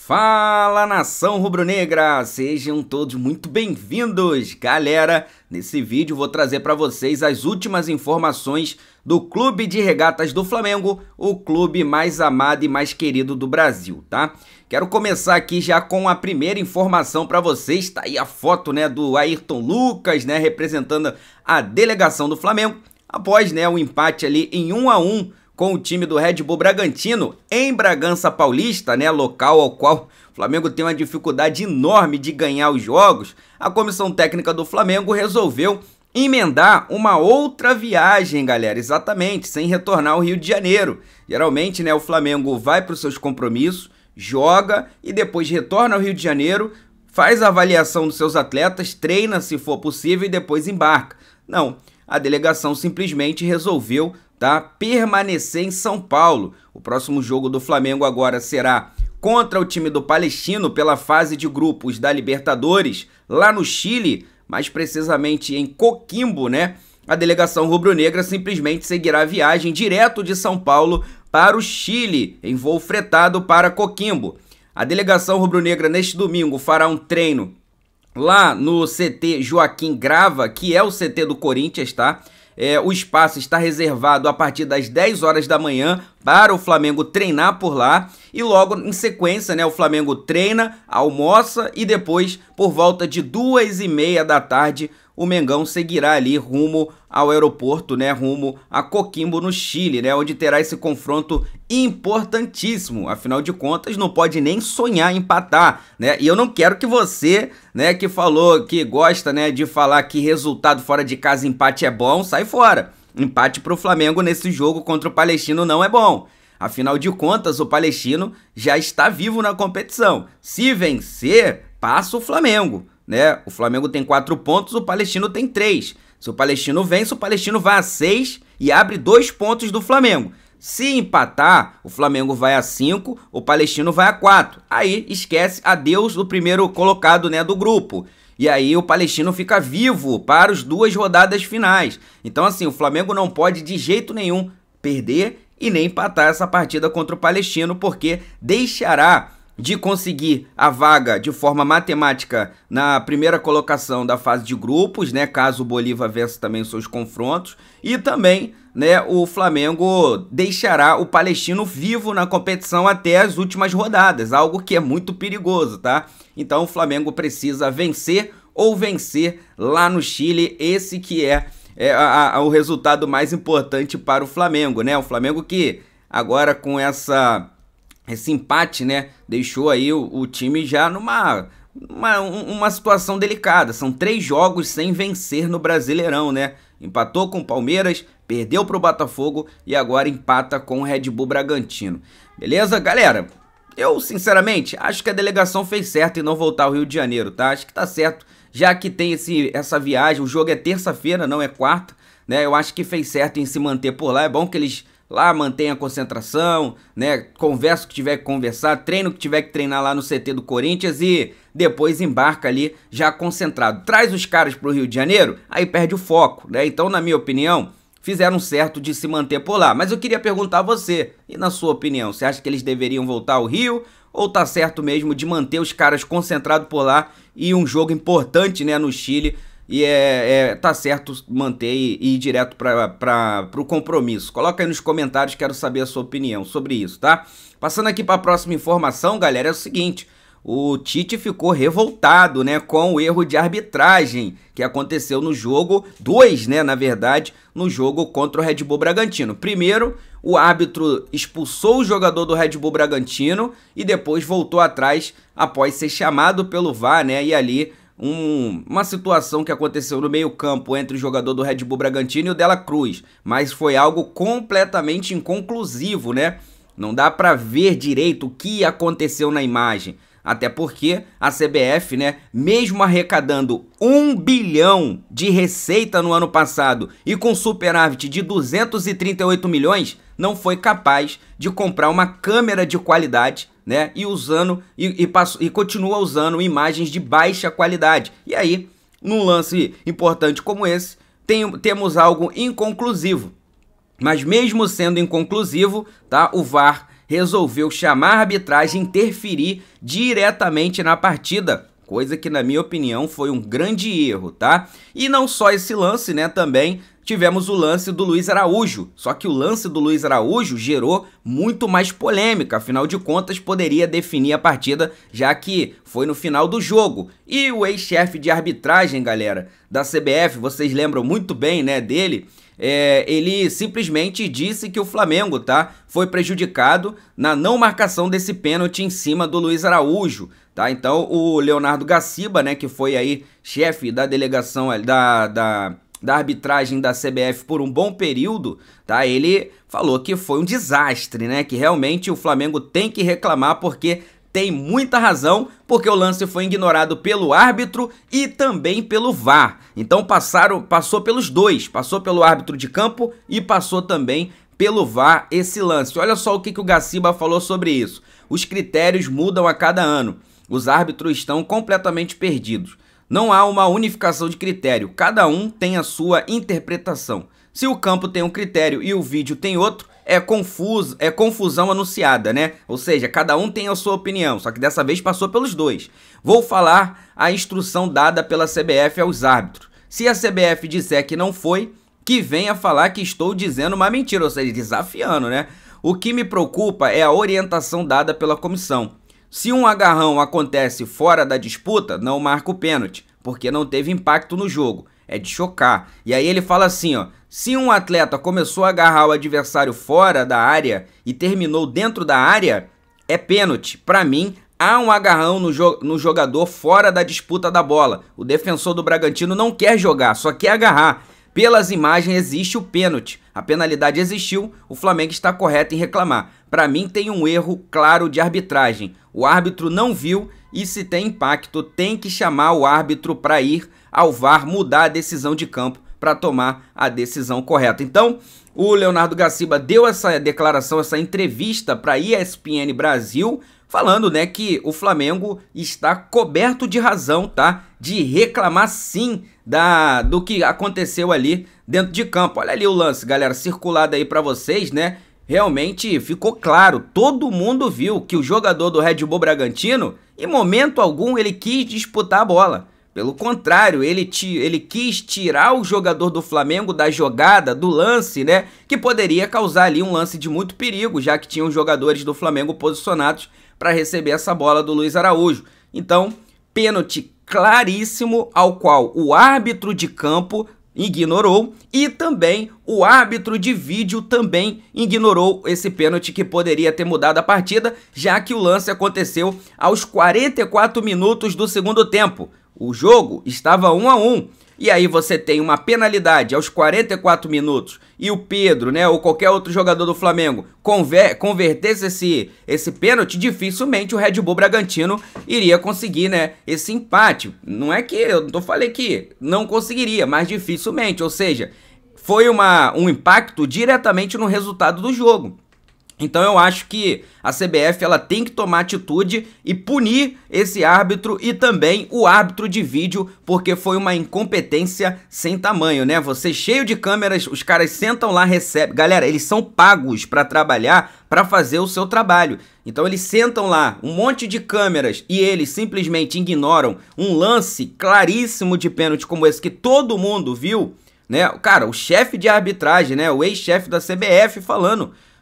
Fala, nação rubro-negra, sejam todos muito bem-vindos. Galera, nesse vídeo vou trazer para vocês as últimas informações do Clube de Regatas do Flamengo, o clube mais amado e mais querido do Brasil, tá? Quero começar aqui já com a primeira informação para vocês. Tá aí a foto, né, do Ayrton Lucas, né, representando a delegação do Flamengo após, né, o empate ali em 1-1 com o time do Red Bull Bragantino em Bragança Paulista, né, local ao qual o Flamengo tem uma dificuldade enorme de ganhar os jogos. A comissão técnica do Flamengo resolveu emendar uma outra viagem, galera, exatamente, sem retornar ao Rio de Janeiro. Geralmente, né, o Flamengo vai para os seus compromissos, joga e depois retorna ao Rio de Janeiro, faz a avaliação dos seus atletas, treina se for possível e depois embarca. Não, a delegação simplesmente resolveu permanecer em São Paulo. O próximo jogo do Flamengo agora será contra o time do Palestino pela fase de grupos da Libertadores, lá no Chile, mais precisamente em Coquimbo, né? A delegação rubro-negra simplesmente seguirá a viagem direto de São Paulo para o Chile, em voo fretado para Coquimbo. A delegação rubro-negra neste domingo fará um treino lá no CT Joaquim Grava, que é o CT do Corinthians, tá? O espaço está reservado a partir das 10 horas da manhã para o Flamengo treinar por lá e logo em sequência, né, o Flamengo treina, almoça e depois, por volta de 2h30 da tarde, o Mengão seguirá ali rumo ao aeroporto, né, rumo a Coquimbo, no Chile, né, onde terá esse confronto importantíssimo. Afinal de contas, não pode nem sonhar em empatar, né? E eu não quero que você, né, que falou que gosta, né, de falar que resultado fora de casa, empate é bom, sai fora. Empate para o Flamengo nesse jogo contra o Palestino não é bom. Afinal de contas, o Palestino já está vivo na competição. Se vencer, passa o Flamengo, né? O Flamengo tem 4 pontos, o Palestino tem 3. Se o Palestino vence, o Palestino vai a 6 e abre 2 pontos do Flamengo. Se empatar, o Flamengo vai a 5, o Palestino vai a 4. Aí esquece, adeus do primeiro colocado, né, do grupo. E aí o Palestino fica vivo para as 2 rodadas finais. Então assim, o Flamengo não pode de jeito nenhum perder e nem empatar essa partida contra o Palestino, porque deixará de conseguir a vaga de forma matemática na primeira colocação da fase de grupos, né, caso o Bolívar vença também os seus confrontos, e também, né, o Flamengo deixará o Palestino vivo na competição até as últimas rodadas, algo que é muito perigoso, tá? Então o Flamengo precisa vencer ou vencer lá no Chile, esse que é o resultado mais importante para o Flamengo, né? O Flamengo que agora com esse empate, né, deixou aí o time já numa situação delicada. São 3 jogos sem vencer no Brasileirão, né? Empatou com o Palmeiras, perdeu para o Botafogo e agora empata com o Red Bull Bragantino. Beleza, galera? Eu, sinceramente, acho que a delegação fez certo em não voltar ao Rio de Janeiro, tá? Acho que tá certo, já que tem essa viagem, o jogo é terça-feira, não é quarta, né? Eu acho que fez certo em se manter por lá, é bom que eles lá mantenham a concentração, né? Conversa o que tiver que conversar, treino o que tiver que treinar lá no CT do Corinthians e depois embarca ali já concentrado. Traz os caras pro Rio de Janeiro, aí perde o foco, né? Então, na minha opinião, fizeram certo de se manter por lá. Mas eu queria perguntar a você, e na sua opinião, você acha que eles deveriam voltar ao Rio ou tá certo mesmo de manter os caras concentrados por lá e um jogo importante, né, no Chile, e tá certo manter e ir direto para o compromisso? Coloca aí nos comentários, quero saber a sua opinião sobre isso, tá? Passando aqui para a próxima informação, galera, é o seguinte: o Tite ficou revoltado, né, com o erro de arbitragem que aconteceu no jogo 2, né, na verdade, no jogo contra o Red Bull Bragantino. Primeiro, o árbitro expulsou o jogador do Red Bull Bragantino e depois voltou atrás após ser chamado pelo VAR, né, e ali uma situação que aconteceu no meio-campo entre o jogador do Red Bull Bragantino e o Dela Cruz, mas foi algo completamente inconclusivo, né? Não dá para ver direito o que aconteceu na imagem, até porque a CBF, né, mesmo arrecadando 1 bilhão de receita no ano passado e com superávit de 238 milhões, não foi capaz de comprar uma câmera de qualidade, né, e continua usando imagens de baixa qualidade. E aí, num lance importante como esse, temos algo inconclusivo. Mas mesmo sendo inconclusivo, tá, o VAR resolveu chamar a arbitragem e interferir diretamente na partida, coisa que, na minha opinião, foi um grande erro, tá? E não só esse lance, né, também tivemos o lance do Luiz Araújo, só que o lance do Luiz Araújo gerou muito mais polêmica, afinal de contas poderia definir a partida, já que foi no final do jogo. E o ex-chefe de arbitragem, galera, da CBF, vocês lembram muito bem, né, dele, ele simplesmente disse que o Flamengo, tá, foi prejudicado na não marcação desse pênalti em cima do Luiz Araújo, tá? Então o Leonardo Gaciba, né, que foi aí chefe da delegação da arbitragem da CBF por um bom período, tá? Ele falou que foi um desastre, né? Que realmente o Flamengo tem que reclamar porque tem muita razão, porque o lance foi ignorado pelo árbitro e também pelo VAR. Então passou pelos dois, passou pelo árbitro de campo e passou também pelo VAR esse lance. Olha só o que o Gaciba falou sobre isso. Os critérios mudam a cada ano. Os árbitros estão completamente perdidos. Não há uma unificação de critério, cada um tem a sua interpretação. Se o campo tem um critério e o vídeo tem outro, é confusão anunciada, né? Ou seja, cada um tem a sua opinião, só que dessa vez passou pelos dois. Vou falar a instrução dada pela CBF aos árbitros. Se a CBF disser que não foi, que venha falar que estou dizendo uma mentira, ou seja, desafiando, né? O que me preocupa é a orientação dada pela comissão. Se um agarrão acontece fora da disputa, não marca o pênalti, porque não teve impacto no jogo. É de chocar. E aí ele fala assim, ó, se um atleta começou a agarrar o adversário fora da área e terminou dentro da área, é pênalti. Para mim, há um agarrão no jogador fora da disputa da bola. O defensor do Bragantino não quer jogar, só quer agarrar. Pelas imagens existe o pênalti. A penalidade existiu, o Flamengo está correto em reclamar. Para mim tem um erro claro de arbitragem. O árbitro não viu e se tem impacto tem que chamar o árbitro para ir ao VAR mudar a decisão de campo para tomar a decisão correta. Então, o Leonardo Gaciba deu essa declaração, essa entrevista para a ESPN Brasil, falando, né, que o Flamengo está coberto de razão, tá? De reclamar sim do que aconteceu ali dentro de campo. Olha ali o lance, galera, circulado aí para vocês, né? Realmente ficou claro, todo mundo viu que o jogador do Red Bull Bragantino, em momento algum, ele quis disputar a bola. Pelo contrário, ele quis tirar o jogador do Flamengo da jogada, do lance, né? Que poderia causar ali um lance de muito perigo, já que tinham jogadores do Flamengo posicionados para receber essa bola do Luiz Araújo. Então, pênalti claríssimo, ao qual o árbitro de campo ignorou e também o árbitro de vídeo também ignorou esse pênalti que poderia ter mudado a partida, já que o lance aconteceu aos 44 minutos do segundo tempo. O jogo estava 1-1. E aí você tem uma penalidade aos 44 minutos e o Pedro, né, ou qualquer outro jogador do Flamengo convertesse esse pênalti, dificilmente o Red Bull Bragantino iria conseguir, né, esse empate. Não é que eu falei que não conseguiria, mas dificilmente, ou seja, foi um impacto diretamente no resultado do jogo. Então eu acho que a CBF ela tem que tomar atitude e punir esse árbitro e também o árbitro de vídeo, porque foi uma incompetência sem tamanho, né? Você cheio de câmeras, os caras sentam lá, recebem. Galera, eles são pagos para trabalhar, para fazer o seu trabalho. Então eles sentam lá, um monte de câmeras, e eles simplesmente ignoram um lance claríssimo de pênalti como esse que todo mundo viu, né? Cara, o chefe de arbitragem, né? O ex-chefe da CBF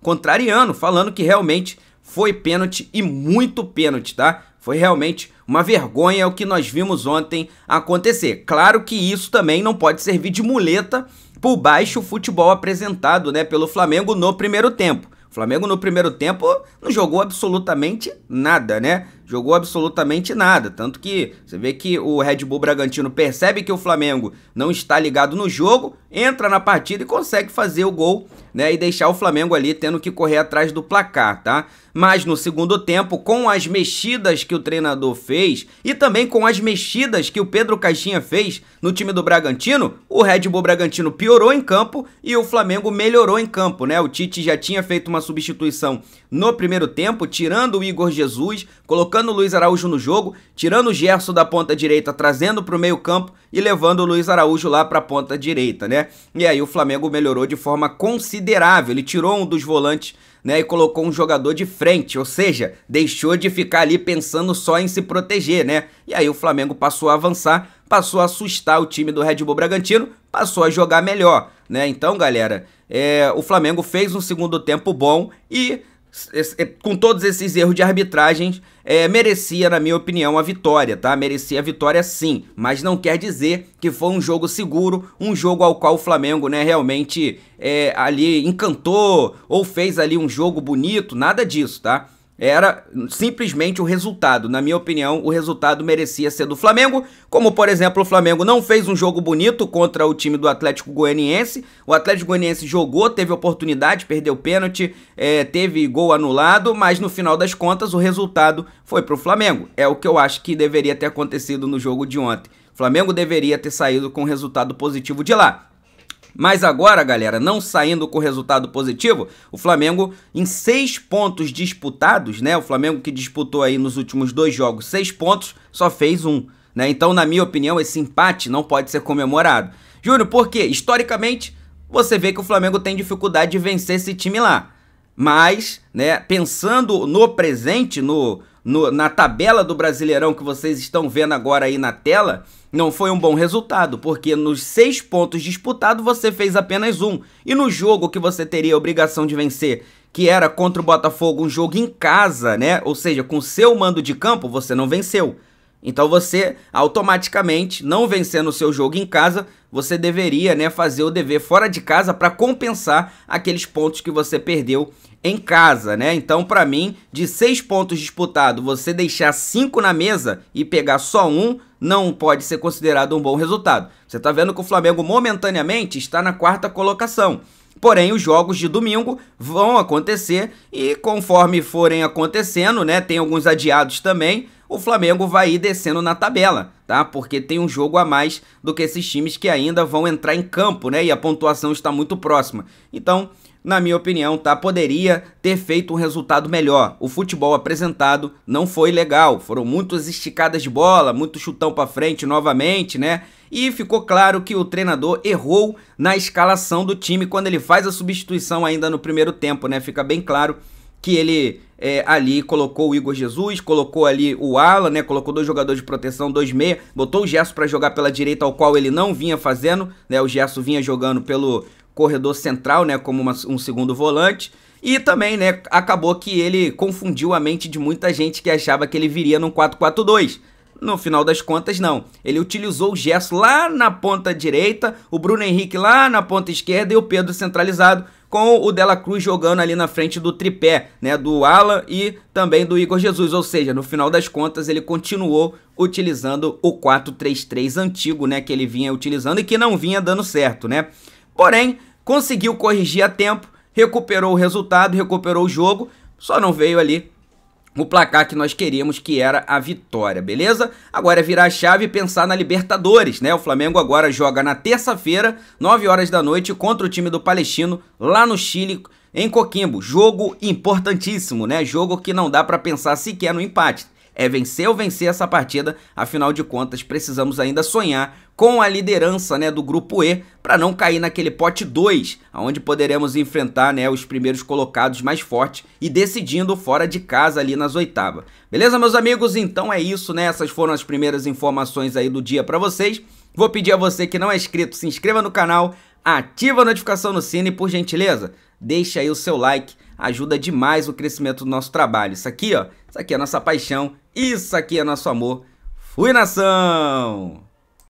contrariando, falando que realmente foi pênalti e muito pênalti, tá? Foi realmente uma vergonha o que nós vimos ontem acontecer. Claro que isso também não pode servir de muleta por baixo futebol apresentado, né, pelo Flamengo no primeiro tempo. O Flamengo no primeiro tempo não jogou absolutamente nada, né? Jogou absolutamente nada, tanto que você vê que o Red Bull Bragantino percebe que o Flamengo não está ligado no jogo, entra na partida e consegue fazer o gol, né, e deixar o Flamengo ali tendo que correr atrás do placar, tá? Mas no segundo tempo, com as mexidas que o treinador fez e também com as mexidas que o Pedro Caixinha fez no time do Bragantino, o Red Bull Bragantino piorou em campo e o Flamengo melhorou em campo, né? O Tite já tinha feito uma substituição no primeiro tempo, tirando o Igor Jesus, colocando o Luiz Araújo no jogo, tirando o Gerson da ponta direita, trazendo para o meio campo e levando o Luiz Araújo lá para a ponta direita, né? E aí o Flamengo melhorou de forma considerável, ele tirou um dos volantes, né, e colocou um jogador de frente, ou seja, deixou de ficar ali pensando só em se proteger, né? E aí o Flamengo passou a avançar, passou a assustar o time do Red Bull Bragantino, passou a jogar melhor, né? Então, galera, o Flamengo fez um segundo tempo bom e com todos esses erros de arbitragem, merecia, na minha opinião, a vitória, tá? Merecia a vitória sim, mas não quer dizer que foi um jogo seguro, um jogo ao qual o Flamengo, né, realmente ali encantou ou fez ali um jogo bonito, nada disso, tá? Era simplesmente o resultado. Na minha opinião, o resultado merecia ser do Flamengo, como por exemplo o Flamengo não fez um jogo bonito contra o time do Atlético Goianiense. O Atlético Goianiense jogou, teve oportunidade, perdeu pênalti, teve gol anulado, mas no final das contas o resultado foi pro Flamengo. É o que eu acho que deveria ter acontecido no jogo de ontem. O Flamengo deveria ter saído com resultado positivo de lá. Mas agora, galera, não saindo com resultado positivo, o Flamengo em 6 pontos disputados, né? O Flamengo que disputou aí nos últimos 2 jogos 6 pontos, só fez 1, né? Então, na minha opinião, esse empate não pode ser comemorado. Júnior, por quê? Historicamente, você vê que o Flamengo tem dificuldade de vencer esse time lá. Mas, né, pensando no presente, na tabela do Brasileirão que vocês estão vendo agora aí na tela, não foi um bom resultado, porque nos 6 pontos disputados você fez apenas 1. E no jogo que você teria a obrigação de vencer, que era contra o Botafogo, um jogo em casa, né? Ou seja, com seu mando de campo, você não venceu. Então você, automaticamente, não vencendo o seu jogo em casa, você deveria, né, fazer o dever fora de casa para compensar aqueles pontos que você perdeu em casa, né? Então, para mim, de 6 pontos disputados, você deixar 5 na mesa e pegar só 1, não pode ser considerado um bom resultado. Você tá vendo que o Flamengo momentaneamente está na 4ª colocação. Porém, os jogos de domingo vão acontecer e conforme forem acontecendo, né, tem alguns adiados também, o Flamengo vai ir descendo na tabela, tá? Porque tem um jogo a mais do que esses times que ainda vão entrar em campo, né? E a pontuação está muito próxima. Então, na minha opinião, tá? Poderia ter feito um resultado melhor. O futebol apresentado não foi legal. Foram muitas esticadas de bola, muito chutão pra frente novamente, né? E ficou claro que o treinador errou na escalação do time quando ele faz a substituição ainda no primeiro tempo, né? Fica bem claro que ele ali colocou o Igor Jesus, colocou ali o Alan, né? Colocou 2 jogadores de proteção, 2 meia, botou o Gerson para jogar pela direita, ao qual ele não vinha fazendo, né? O Gerson vinha jogando pelo corredor central, né? Como um segundo volante. E também, né? Acabou que ele confundiu a mente de muita gente que achava que ele viria num 4-4-2. No final das contas, não. Ele utilizou o Gerson lá na ponta direita, o Bruno Henrique lá na ponta esquerda e o Pedro centralizado, com o Dela Cruz jogando ali na frente do tripé, né, do Alan e também do Igor Jesus. Ou seja, no final das contas, ele continuou utilizando o 4-3-3 antigo, né, que ele vinha utilizando e que não vinha dando certo, né. Porém, conseguiu corrigir a tempo, recuperou o resultado, recuperou o jogo, só não veio ali o placar que nós queríamos, que era a vitória, beleza? Agora é virar a chave e pensar na Libertadores, né? O Flamengo agora joga na terça-feira, 9 horas da noite, contra o time do Palestino, lá no Chile, em Coquimbo. Jogo importantíssimo, né? Jogo que não dá pra pensar sequer no empate. É vencer ou vencer essa partida, afinal de contas precisamos ainda sonhar com a liderança, né, do grupo E, para não cair naquele pote 2, onde poderemos enfrentar, né, os primeiros colocados mais fortes e decidindo fora de casa ali nas oitavas. Beleza, meus amigos? Então é isso, né? Essas foram as primeiras informações aí do dia para vocês. Vou pedir a você que não é inscrito, se inscreva no canal, ativa a notificação no sino e, por gentileza, deixa aí o seu like, ajuda demais o crescimento do nosso trabalho. Isso aqui, ó, isso aqui é a nossa paixão, isso aqui é nosso amor. Fui, nação!